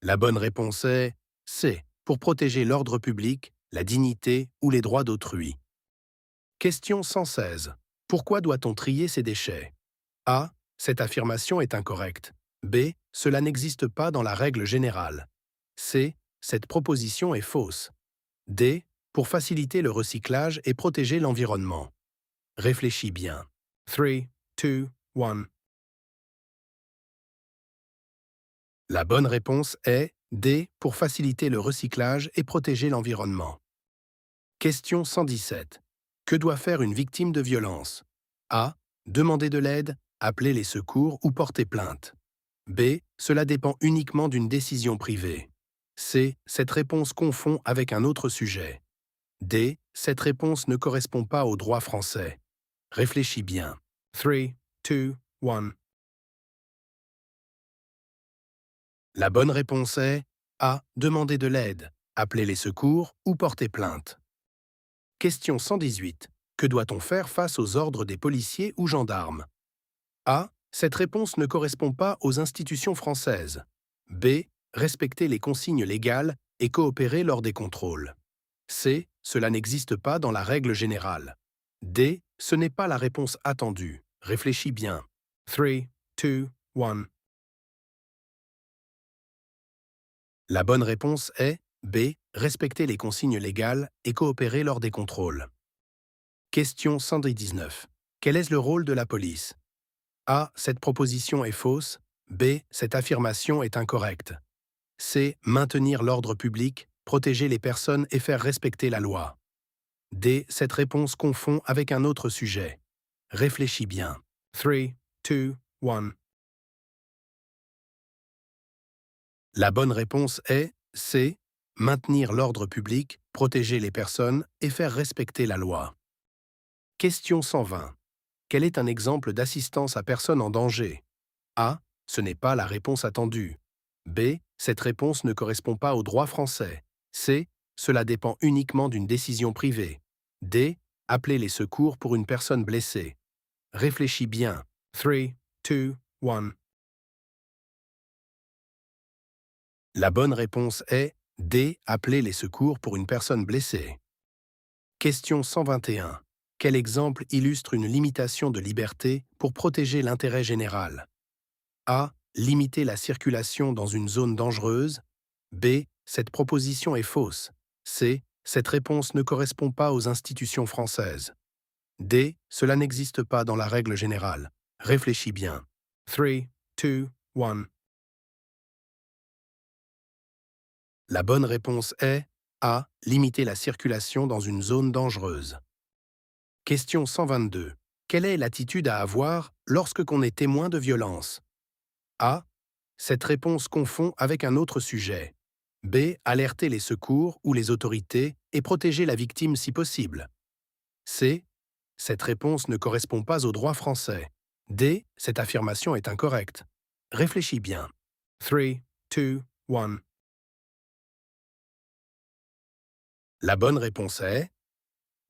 La bonne réponse est C. Pour protéger l'ordre public, la dignité ou les droits d'autrui. Question 116. Pourquoi doit-on trier ses déchets? A. Cette affirmation est incorrecte. B. Cela n'existe pas dans la règle générale. C. Cette proposition est fausse. D. Pour faciliter le recyclage et protéger l'environnement. Réfléchis bien. 3, 2, 1. La bonne réponse est D. Pour faciliter le recyclage et protéger l'environnement. Question 117. Que doit faire une victime de violence? A. Demander de l'aide, appeler les secours ou porter plainte. B. Cela dépend uniquement d'une décision privée. C. Cette réponse confond avec un autre sujet. D. Cette réponse ne correspond pas au droit français. Réfléchis bien. 3, 2, 1. La bonne réponse est A. Demander de l'aide, appeler les secours ou porter plainte. Question 118. Que doit-on faire face aux ordres des policiers ou gendarmes? A. Cette réponse ne correspond pas aux institutions françaises. B. Respecter les consignes légales et coopérer lors des contrôles. C. Cela n'existe pas dans la règle générale. D. Ce n'est pas la réponse attendue. Réfléchis bien. 3, 2, 1. La bonne réponse est B. Respecter les consignes légales et coopérer lors des contrôles. Question 119. Quel est le rôle de la police? A. Cette proposition est fausse. B. Cette affirmation est incorrecte. C. Maintenir l'ordre public, protéger les personnes et faire respecter la loi. D. Cette réponse confond avec un autre sujet. Réfléchis bien. 3, 2, 1. La bonne réponse est C. Maintenir l'ordre public, protéger les personnes et faire respecter la loi. Question 120. Quel est un exemple d'assistance à personne en danger? A. Ce n'est pas la réponse attendue. B. Cette réponse ne correspond pas au droit français. C. Cela dépend uniquement d'une décision privée. D. Appeler les secours pour une personne blessée. Réfléchis bien. 3, 2, 1. La bonne réponse est D. Appeler les secours pour une personne blessée. Question 121. Quel exemple illustre une limitation de liberté pour protéger l'intérêt général? A. Limiter la circulation dans une zone dangereuse. B. Cette proposition est fausse. C. Cette réponse ne correspond pas aux institutions françaises. D. Cela n'existe pas dans la règle générale. Réfléchis bien. 3, 2, 1. La bonne réponse est A. Limiter la circulation dans une zone dangereuse. Question 122. Quelle est l'attitude à avoir lorsque l'on est témoin de violence? A. Cette réponse confond avec un autre sujet. B. Alerter les secours ou les autorités et protéger la victime si possible. C. Cette réponse ne correspond pas au droit français. D. Cette affirmation est incorrecte. Réfléchis bien. 3, 2, 1. La bonne réponse est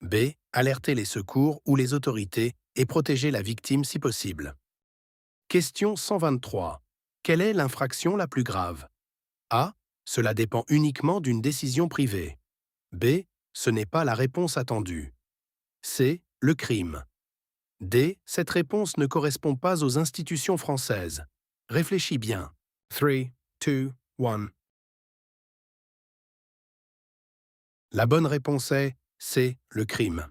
B. Alerter les secours ou les autorités et protéger la victime si possible. Question 123. Quelle est l'infraction la plus grave? A. Cela dépend uniquement d'une décision privée. B. Ce n'est pas la réponse attendue. C. Le crime. D. Cette réponse ne correspond pas aux institutions françaises. Réfléchis bien. 3, 2, 1. La bonne réponse est C. Le crime.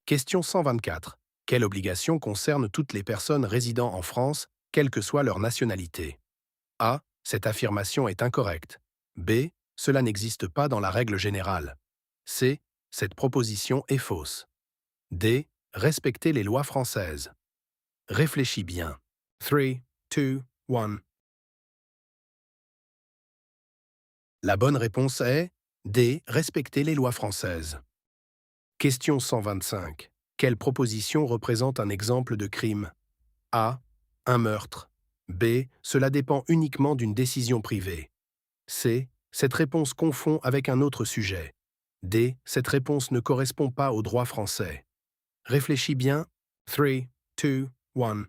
Question 124. Quelle obligation concerne toutes les personnes résidant en France, quelle que soit leur nationalité? A. Cette affirmation est incorrecte. B. Cela n'existe pas dans la règle générale. C. Cette proposition est fausse. D. Respecter les lois françaises. Réfléchis bien. 3, 2, 1. La bonne réponse est D. Respecter les lois françaises. Question 125. Quelle proposition représente un exemple de crime? A. Un meurtre. B. Cela dépend uniquement d'une décision privée. C. Cette réponse confond avec un autre sujet. D. Cette réponse ne correspond pas au droit français. Réfléchis bien. 3, 2, 1.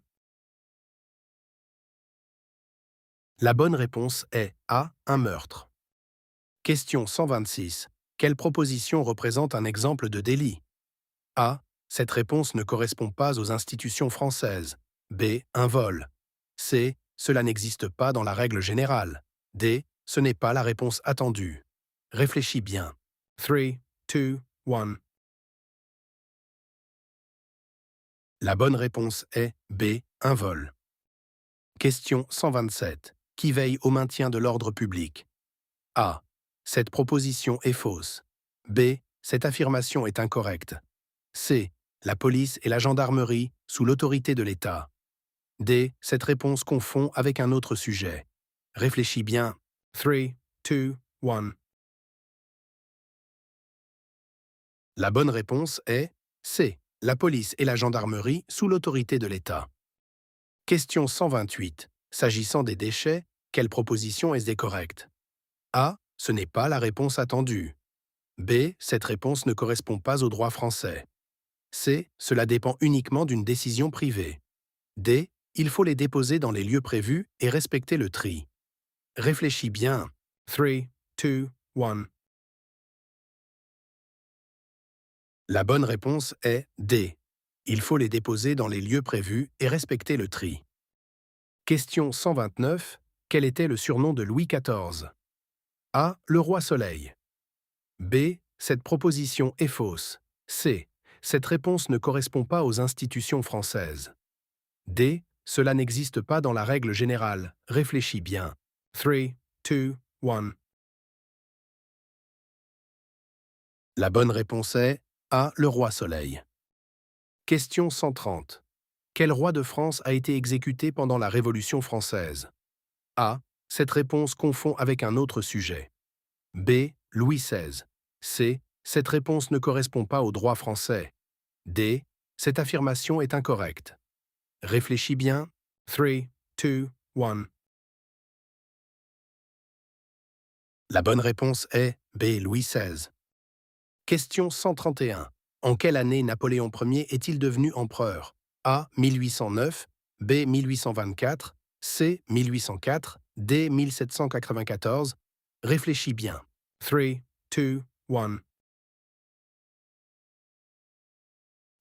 La bonne réponse est A. Un meurtre. Question 126. Quelle proposition représente un exemple de délit? A. Cette réponse ne correspond pas aux institutions françaises. B. Un vol. C. Cela n'existe pas dans la règle générale. D. Ce n'est pas la réponse attendue. Réfléchis bien. 3, 2, 1. La bonne réponse est B. Un vol. Question 127. Qui veille au maintien de l'ordre public? A. Cette proposition est fausse. B. Cette affirmation est incorrecte. C. La police et la gendarmerie sous l'autorité de l'État. D. Cette réponse confond avec un autre sujet. Réfléchis bien. 3, 2, 1. La bonne réponse est C. La police et la gendarmerie sous l'autorité de l'État. Question 128. S'agissant des déchets, quelle proposition est correcte? A. Ce n'est pas la réponse attendue. B. Cette réponse ne correspond pas au droit français. C. Cela dépend uniquement d'une décision privée. D. Il faut les déposer dans les lieux prévus et respecter le tri. Réfléchis bien. 3, 2, 1. La bonne réponse est D. Il faut les déposer dans les lieux prévus et respecter le tri. Question 129. Quel était le surnom de Louis XIV? A. Le roi Soleil. B. Cette proposition est fausse. C. Cette réponse ne correspond pas aux institutions françaises. D. Cela n'existe pas dans la règle générale. Réfléchis bien. 3, 2, 1. La bonne réponse est A. Le roi Soleil. Question 130. Quel roi de France a été exécuté pendant la Révolution française? A. Cette réponse confond avec un autre sujet. B. Louis XVI. C. Cette réponse ne correspond pas au droit français. D. Cette affirmation est incorrecte. Réfléchis bien. 3, 2, 1. La bonne réponse est B. Louis XVI. Question 131. En quelle année Napoléon Ier est-il devenu empereur? A. 1809, B. 1824, C. 1804, D. 1794. Réfléchis bien. 3, 2, 1.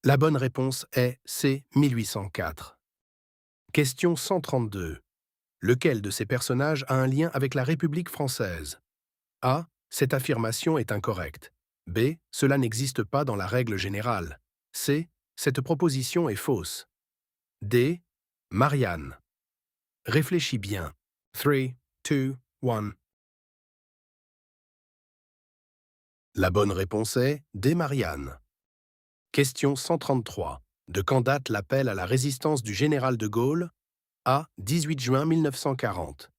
La bonne réponse est C. 1804. Question 132. Lequel de ces personnages a un lien avec la République française? A. Cette affirmation est incorrecte. B. Cela n'existe pas dans la règle générale. C. Cette proposition est fausse. D. Marianne. Réfléchis bien. 3, 2, 1. La bonne réponse est D. Marianne. Question 133. De quand date l'appel à la résistance du général de Gaulle? A. 18 juin 1940.